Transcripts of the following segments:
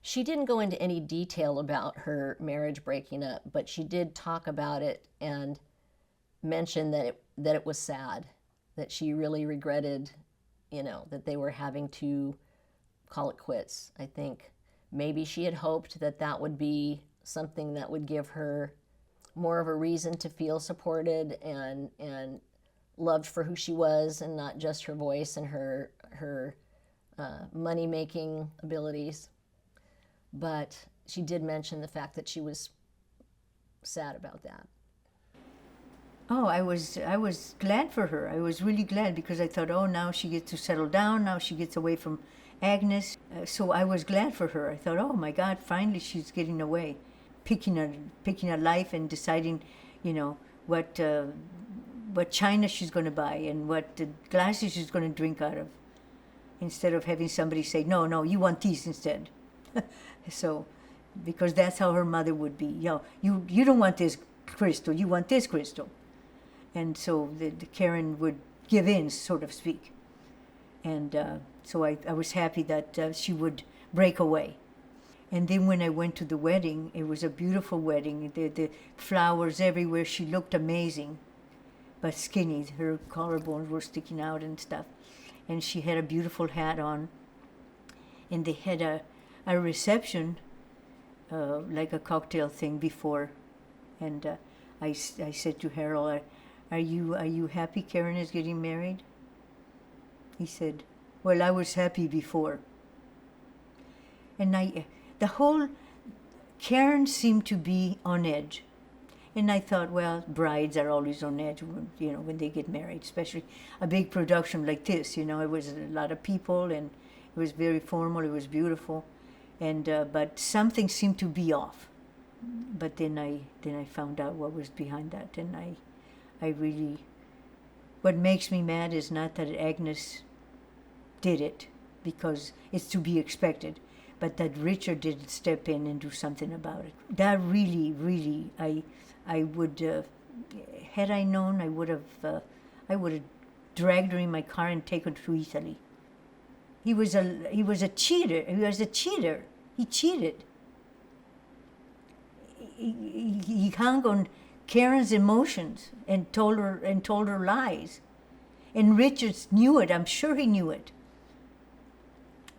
She didn't go into any detail about her marriage breaking up, but she did talk about it and mention that it was sad, that she really regretted, that they were having to call it quits. I think maybe she had hoped that that would be something that would give her more of a reason to feel supported and loved for who she was, and not just her voice and her money making abilities. But she did mention the fact that she was sad about that. Oh, I was glad for her. I was really glad because I thought, oh, now she gets to settle down. Now she gets away from Agnes. So I was glad for her. I thought, oh my God, finally she's getting away, picking a life and deciding, you know, what china she's going to buy and what glasses she's going to drink out of, instead of having somebody say, no, no, you want these instead. So, because that's how her mother would be. You don't want this crystal, you want this crystal. And so the Karen would give in, so to speak. And so I was happy that she would break away. And then when I went to the wedding, it was a beautiful wedding. The flowers everywhere. She looked amazing, but skinny. Her collarbones were sticking out and stuff. And she had a beautiful hat on. And they had a reception, like a cocktail thing before. And I said to Harold, are you happy Karen is getting married? He said, well, I was happy before. And the whole Karen seemed to be on edge. And I thought, well, brides are always on edge when they get married, especially a big production like this. It was a lot of people, and it was very formal, it was beautiful. And but something seemed to be off. But then I found out what was behind that, and I really, what makes me mad is not that Agnes did it, because it's to be expected, but that Richard didn't step in and do something about it. That really, I would, had I known, I would have dragged her in my car and taken her to Italy. He was a cheater. He cheated. He hung on Karen's emotions and told her lies. And Richards knew it. I'm sure he knew it.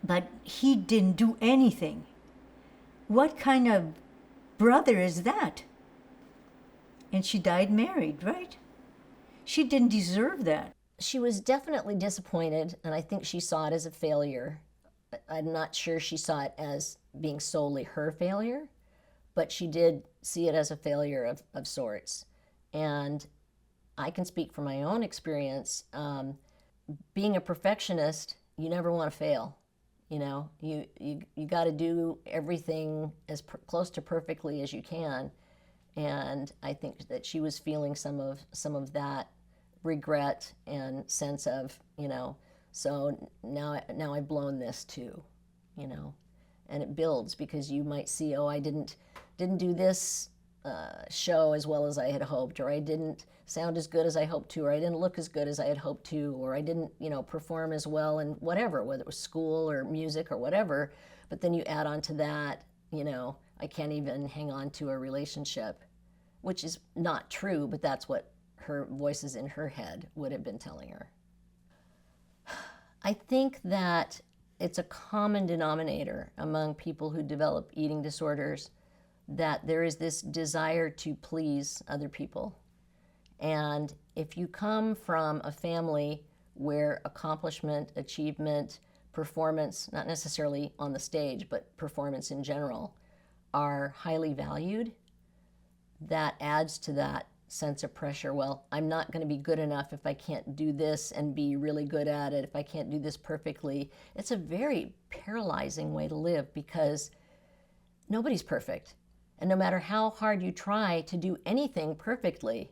But he didn't do anything. What kind of brother is that? And she died married, right? She didn't deserve that. She was definitely disappointed, and I think she saw it as a failure. I'm not sure she saw it as being solely her failure, but she did see it as a failure of sorts. And I can speak from my own experience. Being a perfectionist, you never want to fail. You got to do everything as close to perfectly as you can. And I think that she was feeling some of that regret and sense of, so now I've blown this too, and it builds, because you might see, oh, I didn't do this show as well as I had hoped, or I didn't sound as good as I hoped to, or I didn't look as good as I had hoped to, or I didn't, perform as well in whatever, whether it was school or music or whatever. But then you add on to that, I can't even hang on to a relationship, which is not true, but that's what her voices in her head would have been telling her. I think that it's a common denominator among people who develop eating disorders that there is this desire to please other people. And if you come from a family where accomplishment, achievement, performance, not necessarily on the stage, but performance in general, are highly valued, that adds to that sense of pressure. Well, I'm not going to be good enough if I can't do this and be really good at it, if I can't do this perfectly. It's a very paralyzing way to live, because nobody's perfect. And no matter how hard you try to do anything perfectly,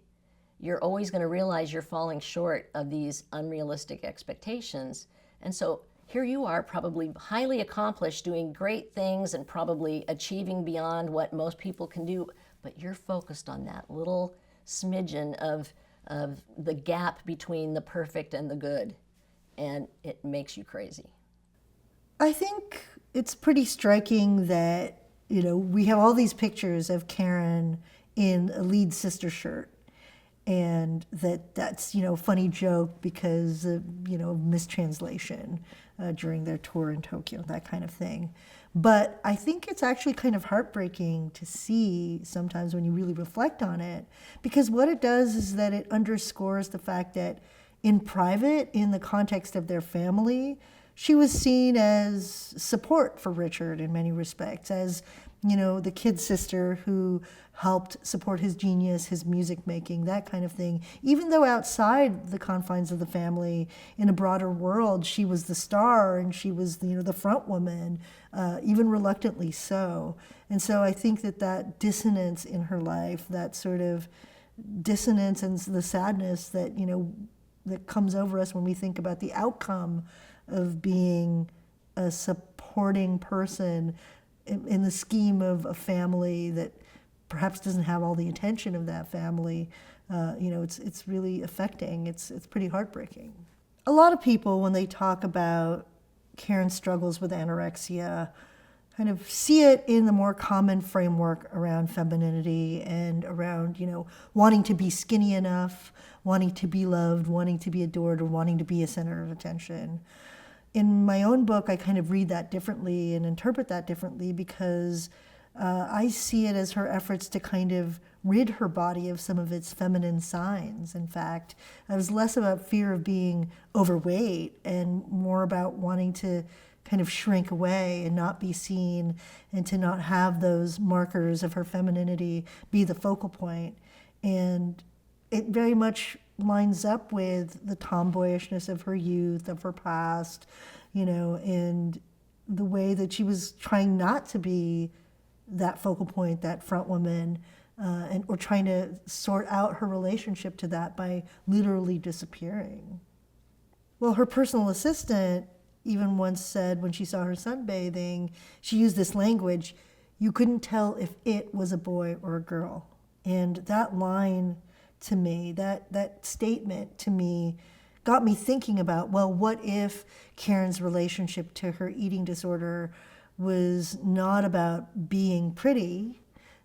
you're always going to realize you're falling short of these unrealistic expectations. And so here you are, probably highly accomplished, doing great things and probably achieving beyond what most people can do, but you're focused on that little smidgen of the gap between the perfect and the good, and it makes you crazy. I think it's pretty striking that, we have all these pictures of Karen in a lead sister shirt. And that's, funny joke because of, mistranslation during their tour in Tokyo, that kind of thing. But I think it's actually kind of heartbreaking to see sometimes when you really reflect on it, because what it does is that it underscores the fact that in private, in the context of their family, she was seen as support for Richard in many respects, as the kid sister who helped support his genius, his music making, that kind of thing. Even though outside the confines of the family, in a broader world, she was the star and she was the front woman, even reluctantly so. And so I think that dissonance in her life, that sort of dissonance and the sadness that that comes over us when we think about the outcome of being a supporting person in the scheme of a family that perhaps doesn't have all the attention of that family, it's really affecting. It's pretty heartbreaking. A lot of people, when they talk about Karen's struggles with anorexia, kind of see it in the more common framework around femininity and around, wanting to be skinny enough, wanting to be loved, wanting to be adored, or wanting to be a center of attention. In my own book, I kind of read that differently and interpret that differently because I see it as her efforts to kind of rid her body of some of its feminine signs. In fact, it was less about fear of being overweight and more about wanting to kind of shrink away and not be seen and to not have those markers of her femininity be the focal point. And it very much lines up with the tomboyishness of her youth, of her past, and the way that she was trying not to be that focal point, that front woman, or trying to sort out her relationship to that by literally disappearing. Well, her personal assistant even once said when she saw her sunbathing, she used this language, you couldn't tell if it was a boy or a girl. And that line to me, that statement to me, got me thinking about, well, what if Karen's relationship to her eating disorder was not about being pretty,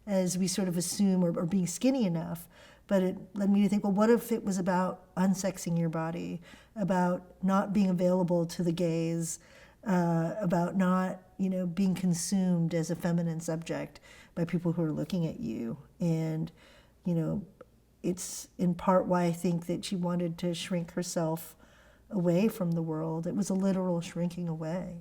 as we sort of assume, or being skinny enough, but it led me to think, well, what if it was about unsexing your body, about not being available to the gaze, about not, being consumed as a feminine subject by people who are looking at you. And, it's in part why I think that she wanted to shrink herself away from the world. It was a literal shrinking away.